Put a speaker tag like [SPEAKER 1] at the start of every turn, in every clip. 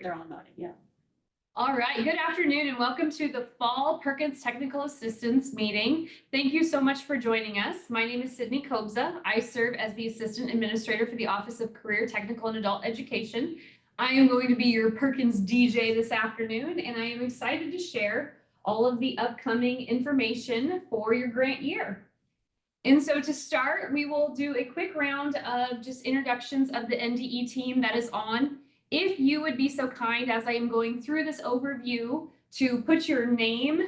[SPEAKER 1] They're all nodding, yeah.
[SPEAKER 2] All right, good afternoon and welcome to the Fall Perkins Technical Assistance Meeting. Thank you so much for joining us. My name is Sydney Kobza. I serve as the Assistant Administrator for the Office of Career, Technical, and Adult Education. I am going to be your Perkins DJ this afternoon, and I am excited to share all of the upcoming information for your grant year. And so to start, we will do a quick round of just introductions of the NDE team that is on. If you would be so kind, as I am going through this overview, to put your name,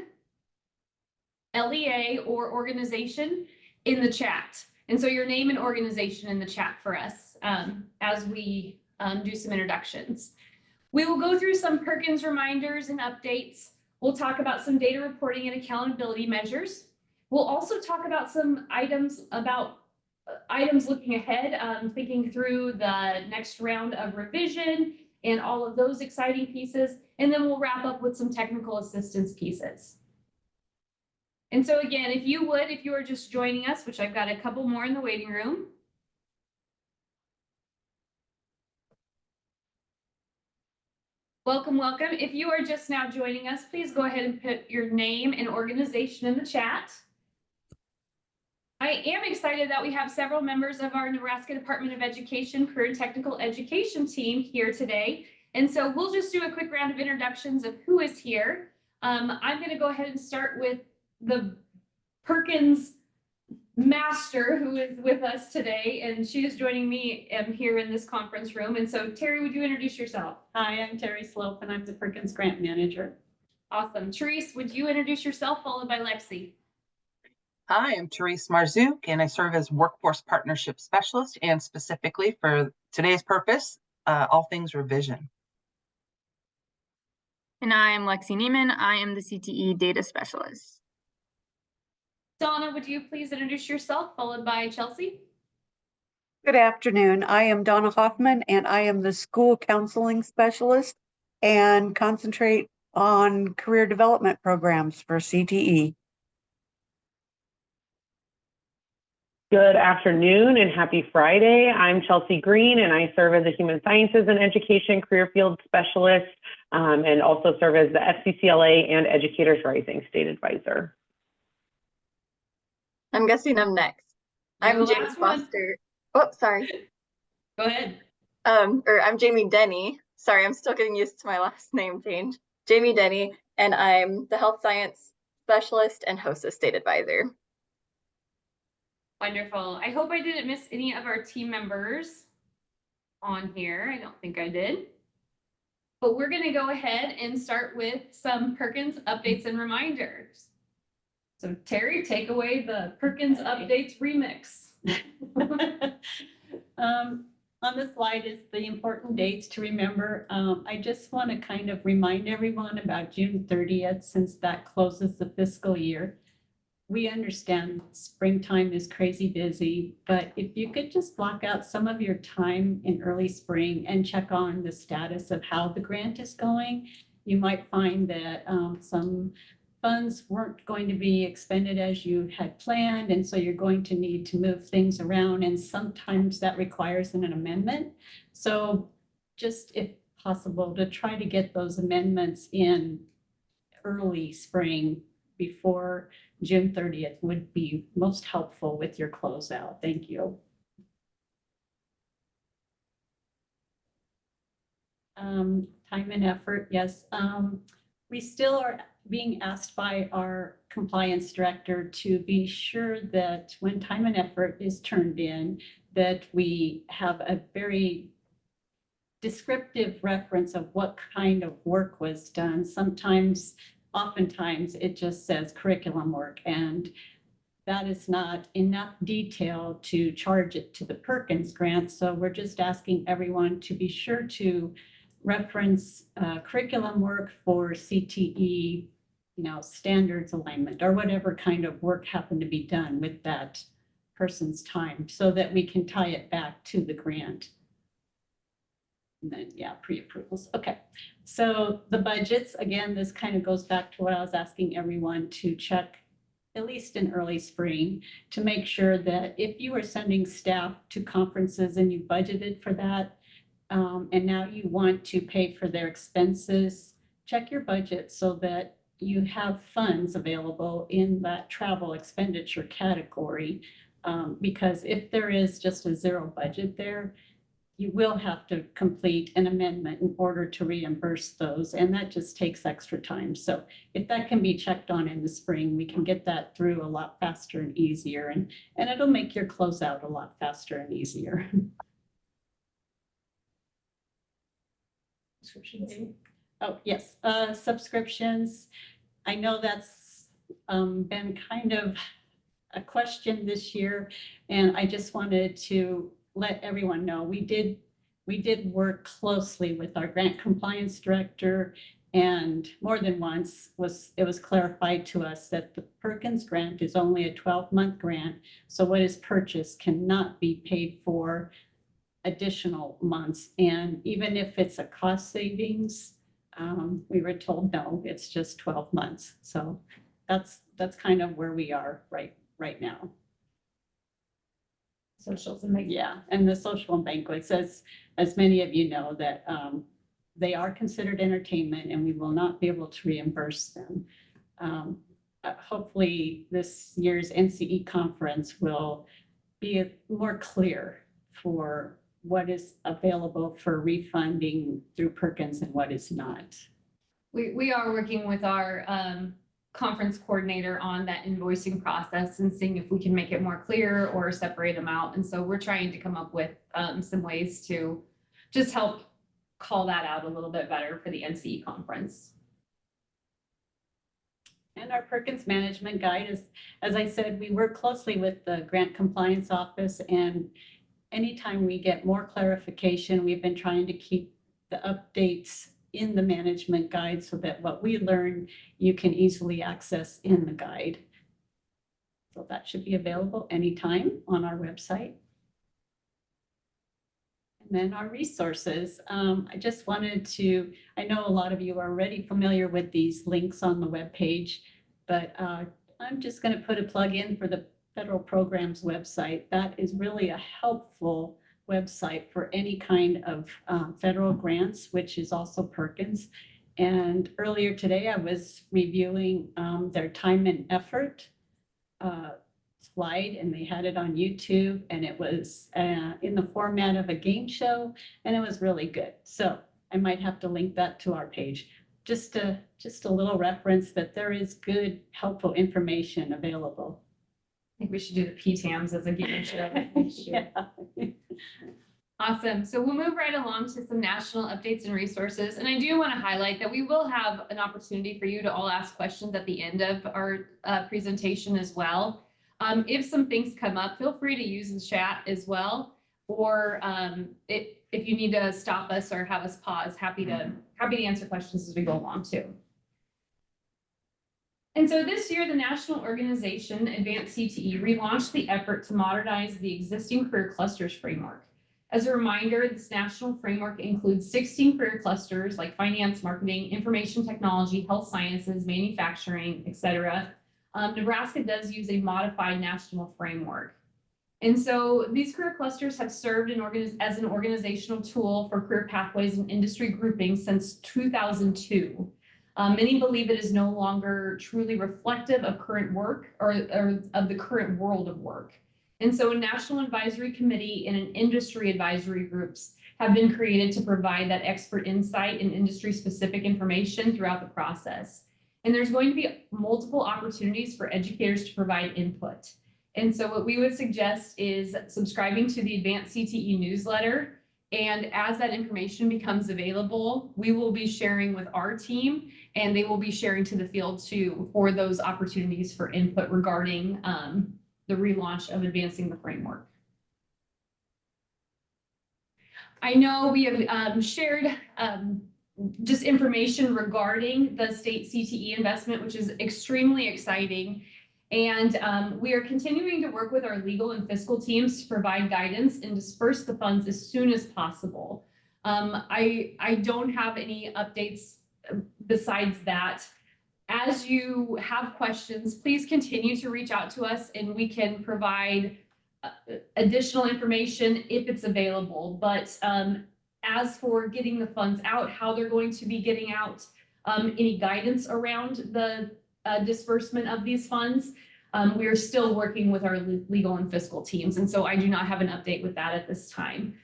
[SPEAKER 2] LEA, or organization in the chat. And so your name and organization in the chat for us as we do some introductions. We will go through some Perkins reminders and updates. We'll talk about some data reporting and accountability measures. We'll also talk about some items looking ahead, thinking through the next round of revision and all of those exciting pieces. And then we'll wrap up with some technical assistance pieces. And so again, if you are just joining us, which I've got a couple more in the waiting room. Welcome, welcome. If you are just now joining us, please go ahead and put your name and organization in the chat. I am excited that we have several members of our Nebraska Department of Education Career and Technical Education team here today. And so we'll just do a quick round of introductions of who is here. I'm going to go ahead and start with the Perkins master who is with us today, and she is joining me here in this conference room. And so Terry, would you introduce yourself?
[SPEAKER 1] Hi, I'm Terry Slope, and I'm the Perkins Grant Manager.
[SPEAKER 2] Awesome. Therese, would you introduce yourself, followed by Lexi?
[SPEAKER 3] Hi, I'm Therese Marzuk, and I serve as Workforce Partnership Specialist, and specifically for today's purpose, all things revision.
[SPEAKER 4] And I'm Lexi Neiman. I am the CTE Data Specialist.
[SPEAKER 2] Donna, would you please introduce yourself, followed by Chelsea?
[SPEAKER 5] Good afternoon. I am Donna Hoffman, and I am the School Counseling Specialist and concentrate on career development programs for CTE.
[SPEAKER 6] Good afternoon and happy Friday. I'm Chelsea Green, and I serve as a Human Sciences and Education Career Field Specialist and also serve as the FCCLA and Educators Rising State Advisor.
[SPEAKER 4] I'm guessing I'm next. I'm Jamie Foster. Oh, sorry.
[SPEAKER 2] Go ahead.
[SPEAKER 4] I'm Jamie Denny. Sorry, I'm still getting used to my last name change. Jamie Denny, and I'm the Health Science Specialist and Hostess State Advisor.
[SPEAKER 2] Wonderful. I hope I didn't miss any of our team members on here. I don't think I did. But we're going to go ahead and start with some Perkins updates and reminders. So Terry, take away the Perkins updates remix.
[SPEAKER 1] On the slide is the important dates to remember. I just want to kind of remind everyone about June 30th, since that closes the fiscal year. We understand springtime is crazy busy, but if you could just block out some of your time in early spring and check on the status of how the grant is going, you might find that some funds weren't going to be expended as you had planned, and so you're going to need to move things around, and sometimes that requires an amendment. So just, if possible, to try to get those amendments in early spring before June 30th would be most helpful with your closeout. Thank you. Time and effort, yes. We still are being asked by our compliance director to be sure that when time and effort is turned in, that we have a very descriptive reference of what kind of work was done. Oftentimes it just says curriculum work, and that is not enough detail to charge it to the Perkins grant. So we're just asking everyone to be sure to reference curriculum work for CTE, standards alignment or whatever kind of work happened to be done with that person's time, so that we can tie it back to the grant. And then, yeah, pre-approvals. Okay, so the budgets, again, this kind of goes back to what I was asking everyone to check, at least in early spring, to make sure that if you are sending staff to conferences and you budgeted for that, and now you want to pay for their expenses, check your budget so that you have funds available in that travel expenditure category. Because if there is just a zero budget there, you will have to complete an amendment in order to reimburse those, and that just takes extra time. So if that can be checked on in the spring, we can get that through a lot faster and easier, and it'll make your closeout a lot faster and easier. Oh, yes, subscriptions. I know that's been kind of a question this year, and I just wanted to let everyone know we did work closely with our grant compliance director, and more than once it was clarified to us that the Perkins grant is only a 12-month grant, so what is purchased cannot be paid for additional months. And even if it's a cost savings, we were told no, it's just 12 months. So that's kind of where we are right now.
[SPEAKER 2] Socials and like,
[SPEAKER 1] Yeah, and the social and banquets, as many of you know, that they are considered entertainment, and we will not be able to reimburse them. Hopefully, this year's NCE conference will be more clear for what is available for refunding through Perkins and what is not.
[SPEAKER 2] we are working with our conference coordinator on that invoicing process and seeing if we can make it more clear or separate them out. And so we're trying to come up with some ways to just help call that out a little bit better for the NCE conference.
[SPEAKER 1] And our Perkins management guide is, as I said, we work closely with the grant compliance office, and anytime we get more clarification, we've been trying to keep the updates in the management guide so that what we learn, you can easily access in the guide. So that should be available anytime on our website. And then our resources. I just wanted to, I know a lot of you are already familiar with these links on the webpage, but I'm just going to put a plug in for the federal programs website. That is really a helpful website for any kind of federal grants, which is also Perkins. And earlier today, I was reviewing their time and effort slide, and they had it on YouTube, and it was in the format of a game show, and it was really good. So I might have to link that to our page. Just a little reference that there is good, helpful information available.
[SPEAKER 2] I think we should do the PTAMs as a game show.
[SPEAKER 1] Yeah.
[SPEAKER 2] Awesome. So we'll move right along to some national updates and resources. And I do want to highlight that we will have an opportunity for you to all ask questions at the end of our presentation as well. If some things come up, feel free to use the chat as well. Or if you need to stop us or have us pause, happy to answer questions as we go along too. And so this year, the national organization, Advanced CTE, relaunched the effort to modernize the existing career clusters framework. As a reminder, this national framework includes 16 career clusters like finance, marketing, information technology, health sciences, manufacturing, etc. Nebraska does use a modified national framework. And so these career clusters have served as an organizational tool for career pathways and industry grouping since 2002. Many believe it is no longer truly reflective of current work or of the current world of work. And so a national advisory committee and an industry advisory groups have been created to provide that expert insight and industry specific information throughout the process. And there's going to be multiple opportunities for educators to provide input. And so what we would suggest is subscribing to the Advanced CTE newsletter. And as that information becomes available, we will be sharing with our team, and they will be sharing to the field too for those opportunities for input regarding the relaunch of advancing the framework. I know we have shared just information regarding the state CTE investment, which is extremely exciting. And we are continuing to work with our legal and fiscal teams to provide guidance and disperse the funds as soon as possible. I don't have any updates besides that. As you have questions, please continue to reach out to us and we can provide additional information if it's available. But as for getting the funds out, how they're going to be getting out, any guidance around the disbursement of these funds, we are still working with our legal and fiscal teams. And so I do not have an update with that at this time.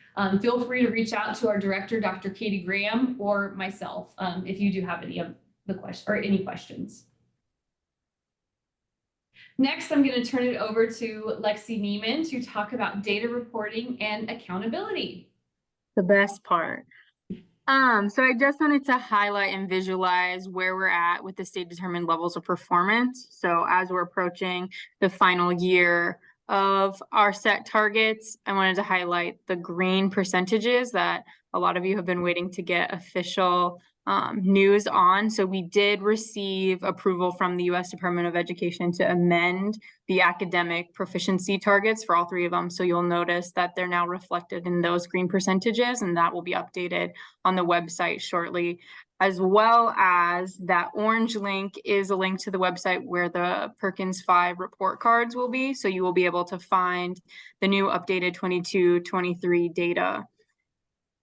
[SPEAKER 2] Feel free to reach out to our director, Dr. Katie Graham, or myself, if you do have any of the questions or any questions. Next, I'm going to turn it over to Lexi Neiman to talk about data reporting and accountability.
[SPEAKER 7] The best part. So I just wanted to highlight and visualize where we're at with the state determined levels of performance. So as we're approaching the final year of our set targets, I wanted to highlight the green percentages that a lot of you have been waiting to get official news on. So we did receive approval from the U.S. Department of Education to amend the academic proficiency targets for all three of them. So you'll notice that they're now reflected in those green percentages, and that will be updated on the website shortly, as well as that orange link is a link to the website where the Perkins 5 report cards will be. So you will be able to find the new updated 22-23 data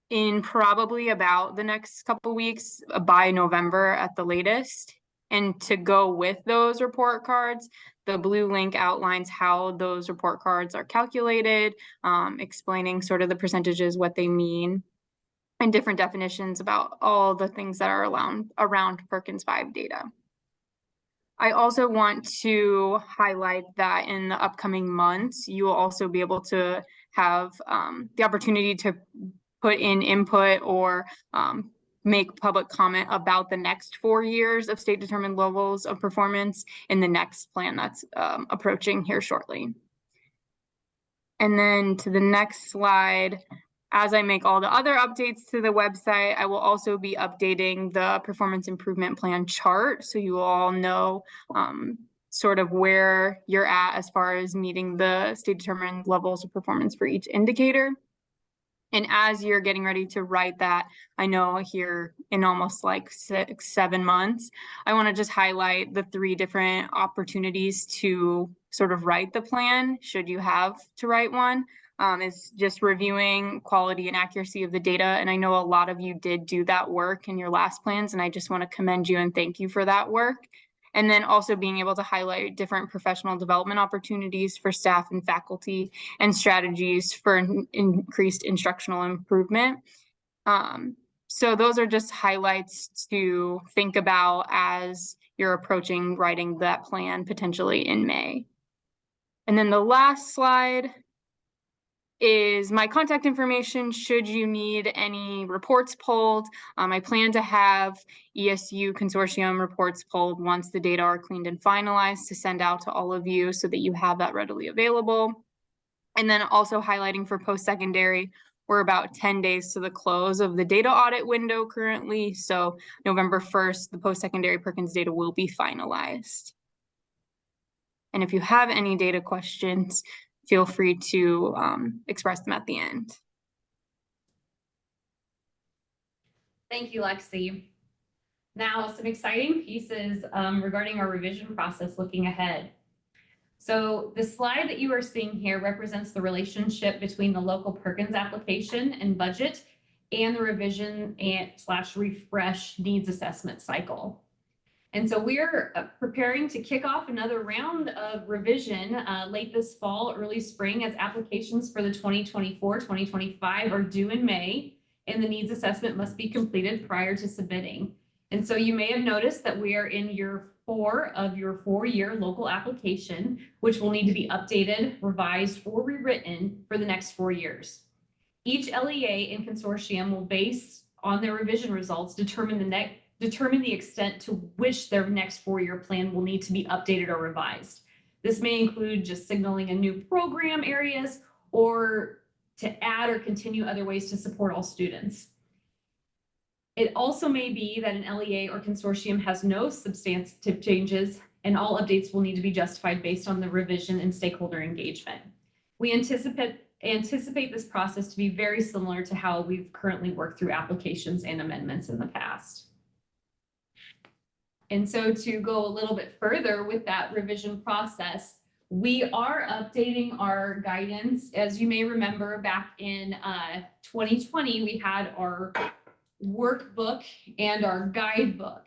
[SPEAKER 7] in probably about the next couple weeks, by November at the latest. And to go with those report cards, the blue link outlines how those report cards are calculated, explaining sort of the percentages, what they mean, and different definitions about all the things that are around Perkins 5 data. I also want to highlight that in the upcoming months, you will also be able to have the opportunity to put in input or make public comment about the next 4 years of state determined levels of performance in the next plan that's approaching here shortly. And then to the next slide, as I make all the other updates to the website, I will also be updating the performance improvement plan chart. So you all know sort of where you're at as far as meeting the state determined levels of performance for each indicator. And as you're getting ready to write that, I know here in almost like 6-7 months, I want to just highlight the 3 different opportunities to sort of write the plan, should you have to write one, is just reviewing quality and accuracy of the data. And I know a lot of you did do that work in your last plans, and I just want to commend you and thank you for that work. And then also being able to highlight different professional development opportunities for staff and faculty and strategies for increased instructional improvement. So those are just highlights to think about as you're approaching writing that plan potentially in May. And then the last slide is my contact information should you need any reports pulled. I plan to have ESU consortium reports pulled once the data are cleaned and finalized to send out to all of you so that you have that readily available. And then also highlighting for post-secondary, we're about 10 days to the close of the data audit window currently. So November 1st, the post-secondary Perkins data will be finalized. And if you have any data questions, feel free to express them at the end.
[SPEAKER 2] Thank you, Lexi. Now, some exciting pieces regarding our revision process looking ahead. So the slide that you are seeing here represents the relationship between the local Perkins application and budget and the revision and / refresh needs assessment cycle. And so we are preparing to kick off another round of revision late this fall, early spring, as applications for the 2024-2025 are due in May, and the needs assessment must be completed prior to submitting. And so you may have noticed that we are in year 4 of your 4-year local application, which will need to be updated, revised, or rewritten for the next 4 years. Each LEA and consortium will, based on their revision results, determine the extent to which their next 4-year plan will need to be updated or revised. This may include just signaling a new program areas or to add or continue other ways to support all students. It also may be that an LEA or consortium has no substantive changes, and all updates will need to be justified based on the revision and stakeholder engagement. We anticipate this process to be very similar to how we've currently worked through applications and amendments in the past. And so to go a little bit further with that revision process, We are updating our guidance. As you may remember, back in 2020, we had our workbook and our guidebook.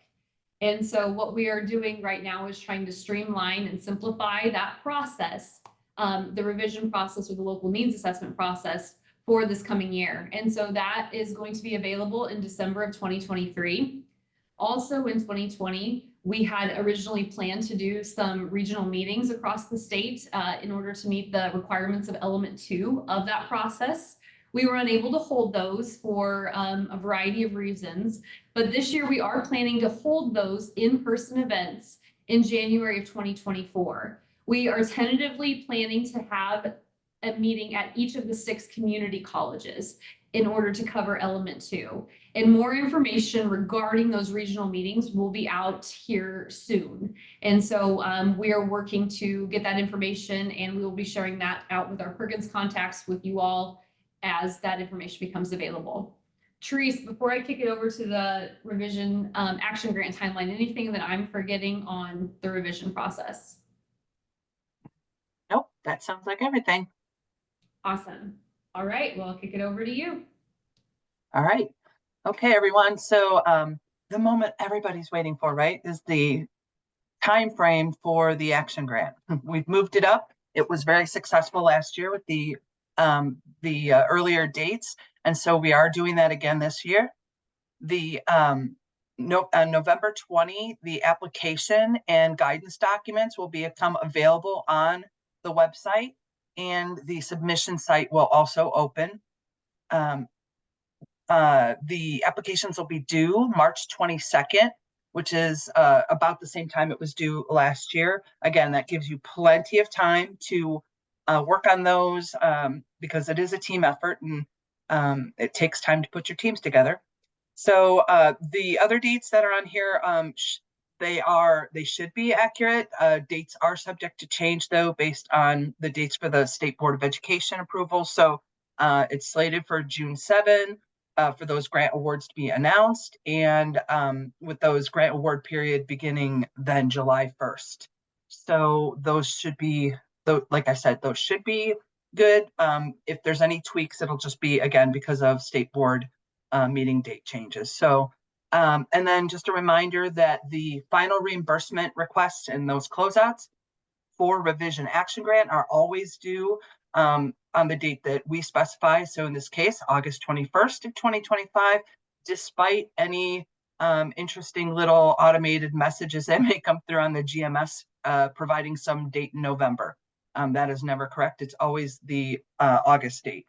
[SPEAKER 2] And so what we are doing right now is trying to streamline and simplify that process, the revision process or the local needs assessment process for this coming year. And so that is going to be available in December of 2023. Also in 2020, we had originally planned to do some regional meetings across the state in order to meet the requirements of element 2 of that process. We were unable to hold those for a variety of reasons, but this year we are planning to hold those in-person events in January of 2024. We are tentatively planning to have a meeting at each of the 6 community colleges in order to cover element 2. And more information regarding those regional meetings will be out here soon. And so we are working to get that information, and we will be sharing that out with our Perkins contacts with you all as that information becomes available. Therese, before I kick it over to the revision action grant timeline, anything that I'm forgetting on the revision process?
[SPEAKER 3] Nope, that sounds like everything.
[SPEAKER 2] Awesome. All right, well, I'll kick it over to you.
[SPEAKER 3] All right. Okay, everyone. So the moment everybody's waiting for, right, is the time frame for the action grant. We've moved it up. It was very successful last year with the earlier dates, and so we are doing that again this year. The November 20, the application and guidance documents will become available on the website, and the submission site will also open. The applications will be due March 22nd, which is about the same time it was due last year. Again, that gives you plenty of time to work on those because it is a team effort, and it takes time to put your teams together. So the other dates that are on here, they should be accurate. Dates are subject to change though, based on the dates for the State Board of Education approval. So it's slated for June 7 for those grant awards to be announced, and with those grant award period beginning then July 1st. So those should be, like I said, those should be good. If there's any tweaks, it'll just be, again, because of State Board meeting date changes. So, and then just a reminder that the final reimbursement requests and those closeouts for revision action grant are always due on the date that we specify. So in this case, August 21st of 2025, despite any interesting little automated messages that may come through on the GMS providing some date in November. That is never correct. It's always the August date.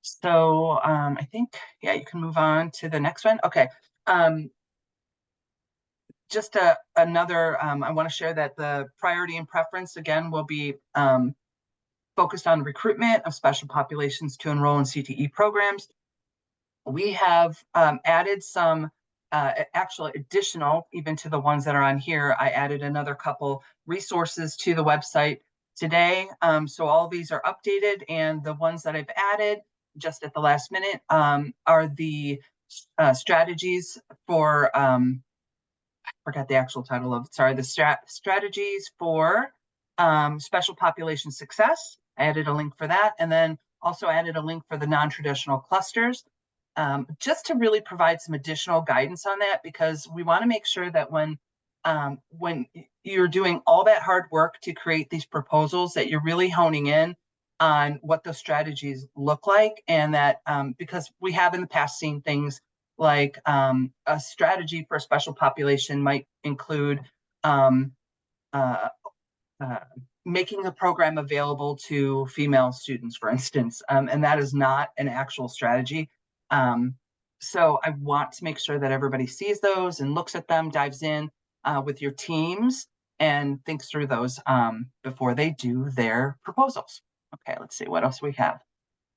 [SPEAKER 3] So I think, yeah, you can move on to the next one. Okay. Just another, I want to share that the priority and preference, again, will be focused on recruitment of special populations to enroll in CTE programs. We have added some actual additional, even to the ones that are on here, I added another couple resources to the website today. So all these are updated, and the ones that I've added just at the last minute are the strategies for, I forgot the actual title of it, sorry, the strategies for special population success. I added a link for that, and then also added a link for the non-traditional clusters, just to really provide some additional guidance on that, because we want to make sure that when you're doing all that hard work to create these proposals, that you're really honing in on what those strategies look like, and that because we have in the past seen things like a strategy for a special population might include making the program available to female students, for instance, and that is not an actual strategy. So I want to make sure that everybody sees those and looks at them, dives in with your teams, and thinks through those before they do their proposals. Okay, let's see what else we have.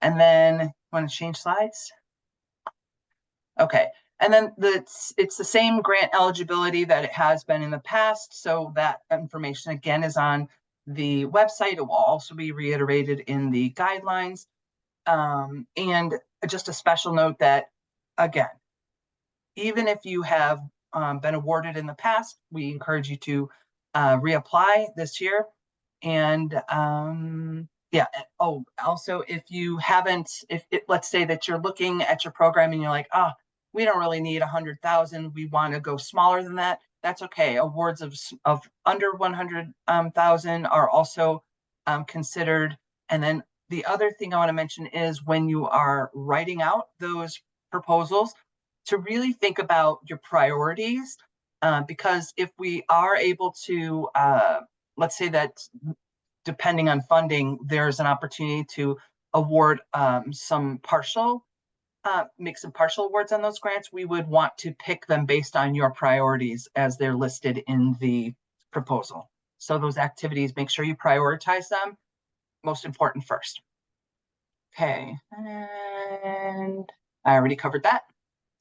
[SPEAKER 3] And then, want to change slides? Okay, and then it's the same grant eligibility that it has been in the past. So that information again is on the website. It will also be reiterated in the guidelines. And just a special note that, again, even if you have been awarded in the past, we encourage you to reapply this year. And yeah, oh, also if you haven't, let's say that you're looking at your program and you're like, ah, we don't really need 100,000, we want to go smaller than that. That's okay. Awards of under 100,000 are also considered. And then the other thing I want to mention is when you are writing out those proposals, to really think about your priorities, because if we are able to, let's say that depending on funding, there's an opportunity to award some partial, make some partial awards on those grants, we would want to pick them based on your priorities as they're listed in the proposal. So those activities, make sure you prioritize them, most important first. Okay, and I already covered that.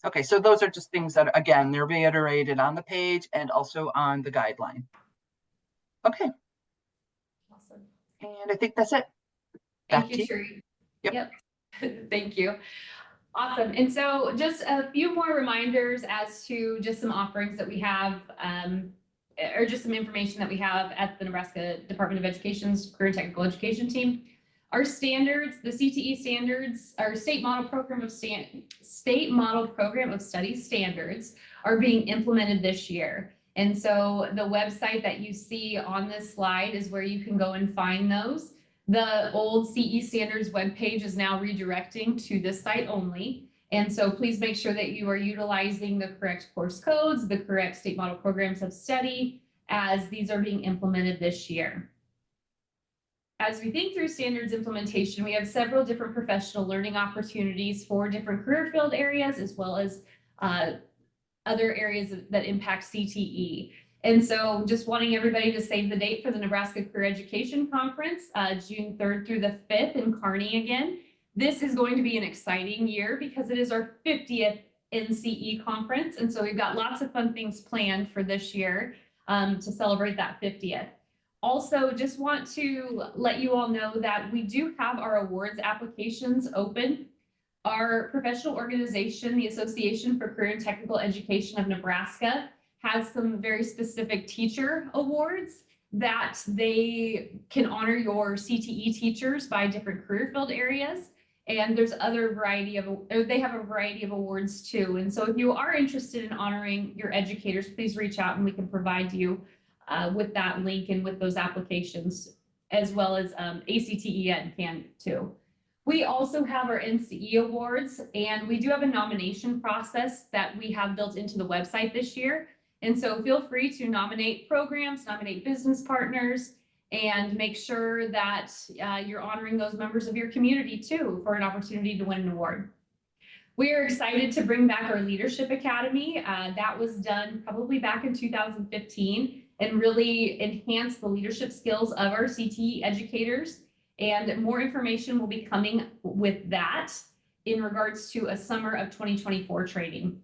[SPEAKER 3] Okay, so those are just things that, again, they're reiterated on the page and also on the guideline. Okay.
[SPEAKER 2] Awesome.
[SPEAKER 3] And I think that's it.
[SPEAKER 2] Thank you, Sheree.
[SPEAKER 3] Yep.
[SPEAKER 2] Thank you. Awesome. And so just a few more reminders as to just some offerings that we have, or just some information that we have at the Nebraska Department of Education's Career and Technical Education team. Our standards, the CTE standards, our state model program of study standards are being implemented this year. And so the website that you see on this slide is where you can go and find those. The old CE standards webpage is now redirecting to this site only. And so please make sure that you are utilizing the correct course codes, the correct state model programs of study, as these are being implemented this year. As we think through standards implementation, we have several different professional learning opportunities for different career field areas, as well as other areas that impact CTE. And so just wanting everybody to save the date for the Nebraska Career Education Conference, June 3rd through the 5th in Kearney again. This is going to be an exciting year because it is our 50th NCE conference. And so we've got lots of fun things planned for this year to celebrate that 50th. Also, just want to let you all know that we do have our awards applications open. Our professional organization, the Association for Career and Technical Education of Nebraska, has some very specific teacher awards that they can honor your CTE teachers by different career field areas. And there's other variety of, they have a variety of awards too. And so if you are interested in honoring your educators, please reach out and we can provide you with that link and with those applications, as well as ACTE can too. We also have our NCE awards, and we do have a nomination process that we have built into the website this year. And so feel free to nominate programs, nominate business partners, and make sure that you're honoring those members of your community too for an opportunity to win an award. We are excited to bring back our Leadership Academy. That was done probably back in 2015 and really enhance the leadership skills of our CTE educators. And more information will be coming with that in regards to a summer of 2024 training.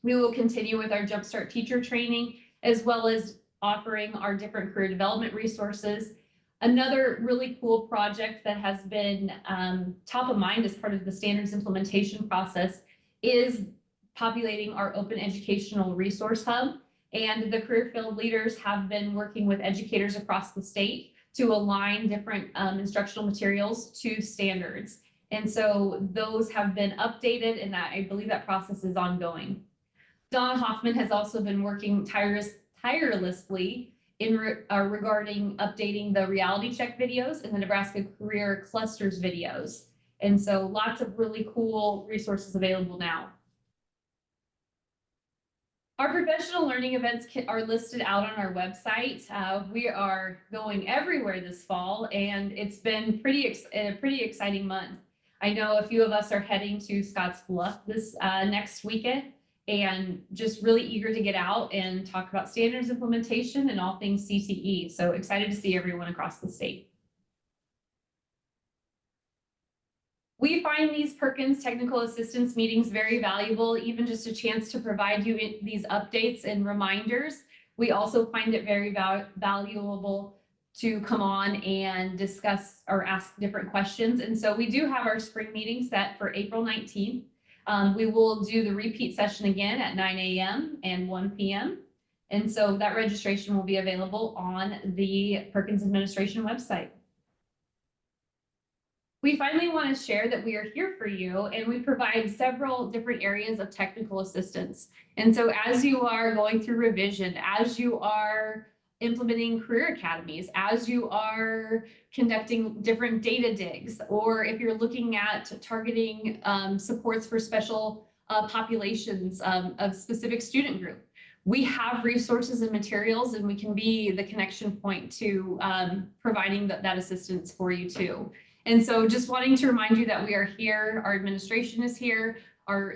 [SPEAKER 2] We will continue with our Jumpstart teacher training, as well as offering our different career development resources. Another really cool project that has been top of mind as part of the standards implementation process is populating our open educational resource hub. And the career field leaders have been working with educators across the state to align different instructional materials to standards. And so those have been updated, and that I believe that process is ongoing. Donna Hoffman has also been working tirelessly in regarding updating the reality check videos and the Nebraska Career Clusters videos. And so lots of really cool resources available now. Our professional learning events are listed out on our website. We are going everywhere this fall, and it's been a pretty exciting month. I know a few of us are heading to Scottsbluff this next weekend, and just really eager to get out and talk about standards implementation and all things CTE. So excited to see everyone across the state. We find these Perkins technical assistance meetings very valuable, even just a chance to provide you these updates and reminders. We also find it very valuable to come on and discuss or ask different questions. And so we do have our spring meeting set for April 19th. We will do the repeat session again at 9 a.m. and 1 p.m. And so that registration will be available on the Perkins administration website. We finally want to share that we are here for you, and we provide several different areas of technical assistance. And so as you are going through revision, as you are implementing career academies, as you are conducting different data digs, or if you're looking at targeting supports for special populations of specific student group, we have resources and materials, and we can be the connection point to providing that assistance for you too. And so just wanting to remind you that we are here, our administration is here,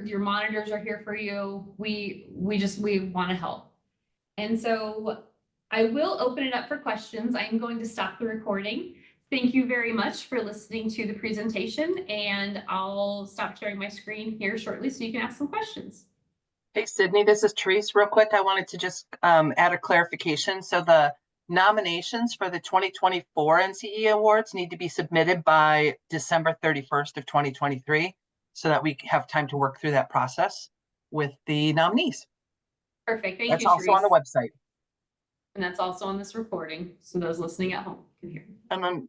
[SPEAKER 2] your monitors are here for you. We want to help. And so I will open it up for questions. I am going to stop the recording. Thank you very much for listening to the presentation, and I'll stop sharing my screen here shortly so you can ask some questions.
[SPEAKER 3] Hey, Sydney, this is Therese. Real quick, I wanted to just add a clarification. So the nominations for the 2024 NCE awards need to be submitted by December 31st of 2023 so that we have time to work through that process with the nominees.
[SPEAKER 2] Perfect. Thank
[SPEAKER 3] That's
[SPEAKER 2] you,
[SPEAKER 3] also on the
[SPEAKER 2] Therese.
[SPEAKER 3] website.
[SPEAKER 2] And that's also on this recording, so those listening at home can hear.
[SPEAKER 3] And then